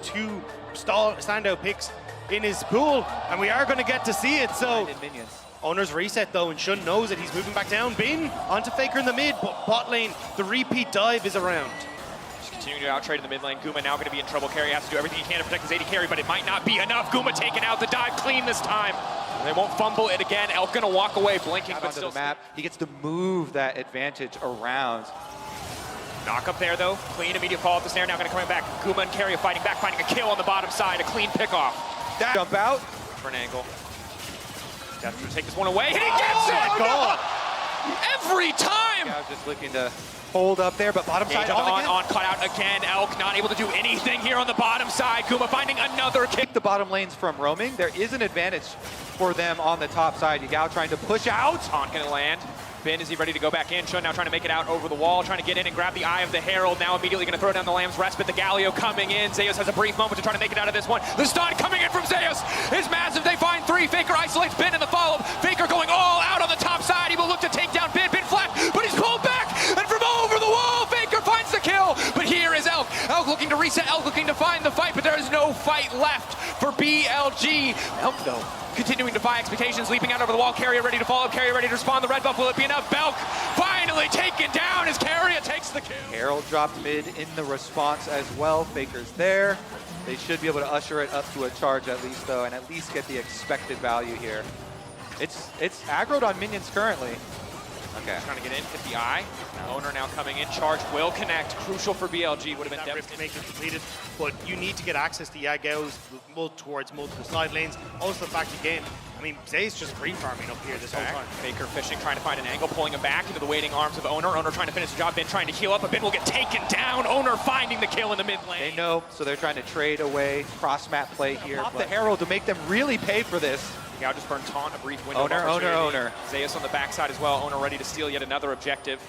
two standout picks in his pool, and we are going to get to see it. So Owner's reset though, and Shun knows that he's moving back down. Bin onto Faker in the mid, but bot lane, the repeat dive is around. Just continuing to outtrade in the mid lane. Guma now going to be in trouble. Carry has to do everything he can to protect his AD carry, but it might not be enough. Guma taking out the dive clean this time. They won't fumble it again. Elk going to walk away, blinking, but still. The map. He gets to move that advantage around. Knock up there though. Clean immediate fall off the snare. Now going to come back. Guma and Carry fighting back, finding a kill on the bottom side. A clean pick off. That jump out for an angle. Death to take this one away, and he gets it! God. Every time! Yeah, I was just looking to hold up there, but bottom side on cut out again. Elk not able to do anything here on the bottom side. Guma finding another kick. The bottom lanes from roaming. There is an advantage for them on the top side. Yagao trying to push out. Taunt gonna land. Bin, is he ready to go back in? Shun now trying to make it out over the wall, trying to get in and grab the Eye of the Herald. Now immediately going to throw down the Lamb's Respite. The Galio coming in. Zeus has a brief moment to try to make it out of this one. The stun coming in from Zeus is massive. They find three. Faker isolates Bin in the follow-up. Faker going all out on the top side. He will look to take down Bin. Bin flat, but he's pulled back. And from over the wall, Faker finds the kill. But here is Elk. Elk looking to reset. Elk looking to find the fight, but there is no fight left for BLG. Elk, though, continuing to defy expectations, leaping out over the wall. Carrier ready to follow, Carrier ready to respond. The red buff, will it be enough? Belk finally taken down as Carrier takes the kill. Herald dropped mid in the response as well. Faker's there. They should be able to usher it up to a charge at least though, and at least get the expected value here. It's aggroed on minions currently. Okay. Trying to get in, hit the Eye. Owner now coming in, charge will connect. Crucial for BLG, would have been devastating to make it completed, but you need to get access to Yagao's towards multiple side lanes. Also the fact again, I mean, Zay's just free farming up here this whole time. Faker fishing, trying to find an angle, pulling him back into the waiting arms of Owner. Owner trying to finish the job, Bin trying to heal up, but Bin will get taken down. Owner finding the kill in the mid lane. They know, so they're trying to trade away cross-map play here. Pop the Herald to make them really pay for this. Yagao just burned Taunt, a brief window. Owner. Zeus on the backside as well. Owner ready to steal yet another objective.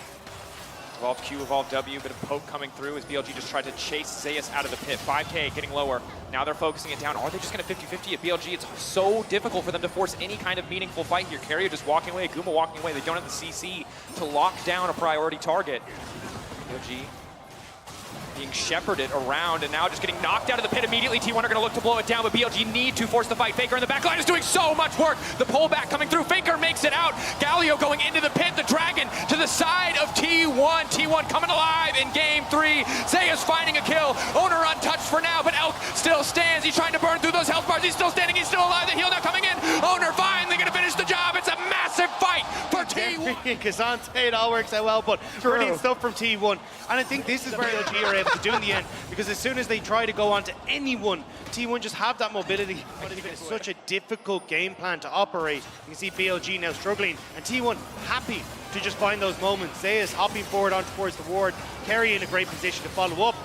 Evolve Q, Evolve W, bit of poke coming through as BLG just tried to chase Zeus out of the pit. 5K getting lower. Now they're focusing it down. Are they just going to 50-50 at BLG? It's so difficult for them to force any kind of meaningful fight here. Carrier just walking away, Guma walking away. They don't have the CC to lock down a priority target. BLG being shepherded around and now just getting knocked out of the pit immediately. T1 are going to look to blow it down, but BLG need to force the fight. Faker in the back line is doing so much work. The pullback coming through. Faker makes it out. Galio going into the pit. The Dragon to the side of T1. T1 coming alive in game 3. Zeus finding a kill. Owner untouched for now, but Elk still stands. He's trying to burn through those health bars. He's still standing. He's still alive. The heal now coming in. Owner finally going to finish the job. It's a massive fight for T1. Kazante, it all works out well, but brilliant stuff from T1. And I think this is where BLG are able to do in the end, because as soon as they try to go on to anyone, T1 just have that mobility. But it's such a difficult game plan to operate. You can see BLG now struggling, and T1 happy to just find those moments. Zeus hopping forward on towards the ward, Carry in a great position to follow up,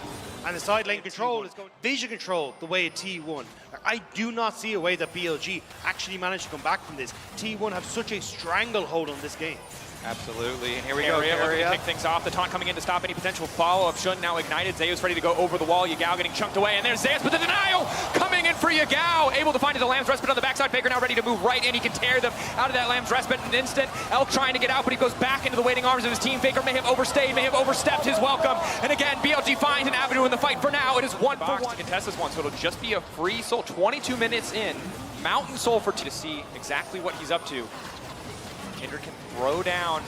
and the side lane control is going vision control the way at T1. I do not see a way that BLG actually managed to come back from this. T1 have such a stranglehold on this game. Absolutely, and here we go, Carrier. Pick things off. The taunt coming in to stop any potential follow-up. Shun now ignited. Zeus ready to go over the wall. Yagao getting chunked away, and there's Zeus, but the denial coming in for Yagao. Able to find his Lamb's Respite on the backside. Faker now ready to move right in. He can tear them out of that Lamb's Respite in an instant. Elk trying to get out, but he goes back into the waiting arms of his team. Faker may have overstayed, may have overstepped his welcome. And again, BLG finds an avenue in the fight for now. It is 1-for-1 to contest this one, so it'll just be a free soul. 22 minutes in. Mountain Soul for T to see exactly what he's up to. Kindred can throw down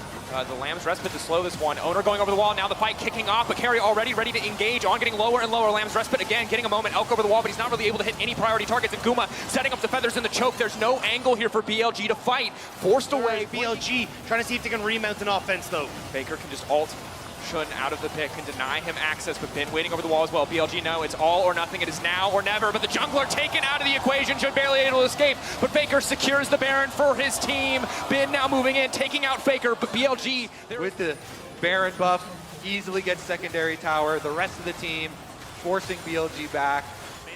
the Lamb's Respite to slow this one. Owner going over the wall, now the fight kicking off, but Carry already ready to engage on, getting lower and lower. Lamb's Respite again, getting a moment. Elk over the wall, but he's not really able to hit any priority targets. And Guma setting up the feathers in the choke. There's no angle here for BLG to fight. Forced away. BLG trying to see if they can remount an offense though. Faker can just ult Shun out of the pit, can deny him access, but Bin waiting over the wall as well. BLG, no, it's all or nothing. It is now or never, but the jungler taken out of the equation. Shun barely able to escape, but Faker secures the Baron for his team. Bin now moving in, taking out Faker, but BLG... with the Baron buff, easily gets secondary tower. The rest of the team forcing BLG back.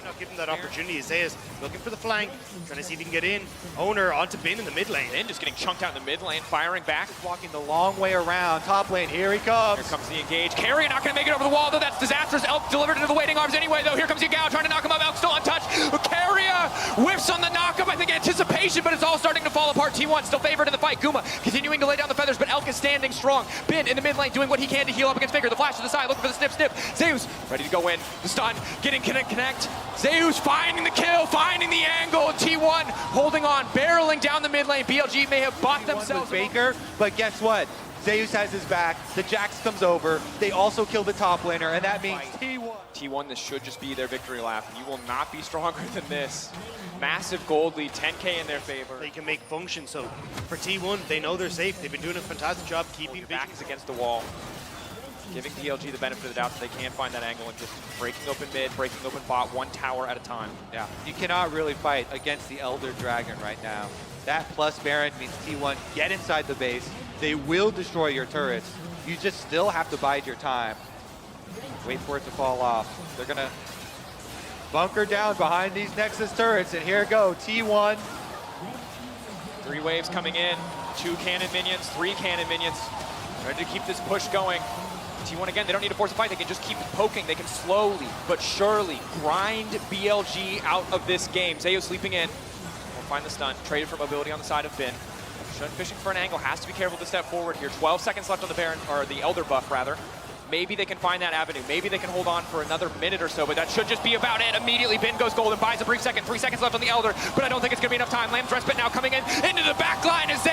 Not give him that opportunity. Zeus looking for the flank, trying to see if he can get in. Owner onto Bin in the mid lane. Bin just getting chunked out in the mid lane, firing back. Walking the long way around. Top lane, here he comes. Here comes the engage. Carrier not going to make it over the wall, though. That's disastrous. Elk delivered into the waiting arms anyway, though. Here comes Yagao trying to knock him up. Elk still untouched. Carrier whiffs on the knockup. I think anticipation, but it's all starting to fall apart. T1 still favored in the fight. Guma continuing to lay down the feathers, but Elk is is standing strong. Bin in the mid lane doing what he can to heal up against Faker. The flash to the side, looking for the snip. Zeus ready to go in. The stun, getting connect. Zeus finding the kill, finding the angle. T1 holding on, barreling down the mid lane. BLG may have bought themselves Faker, but guess what? Zeus has his back. The Jax comes over. They also kill the top laner, and that means T1. T1, this should just be their victory lap. You will not be stronger than this. Massive gold lead, 10K in their favor. They can make function, so for T1, they know they're safe. They've been doing a fantastic job keeping Your back is against the wall. Giving BLG the benefit of the doubt that they can find that angle and just breaking open mid, breaking open bot, one tower at a time. Yeah, you cannot really fight against the Elder Dragon right now. That plus Baron means T1 get inside the base. They will destroy your turrets. You just still have to bide your time. Wait for it to fall off. They're gonna bunker down behind these Nexus turrets, and here go, T1. 3 waves coming in, 2 cannon minions, 3 cannon minions. Ready to keep this push going. T1 again, they don't need to force a fight. They can just keep poking. They can slowly but surely grind BLG out of this game. Zayo sleeping in. We'll find the stun. Traded for mobility on the side of Bin. Shun fishing for an angle. Has to be careful to step forward here. 12 seconds left on the Baron, or the Elder buff rather. Maybe they can find that avenue. Maybe they can hold on for another minute or so, but that should just be about it. Immediately, Bin goes gold and buys a brief second. 3 seconds left on the Elder, but I don't think it's going to be enough time. Lamb's respite now coming in into the back line as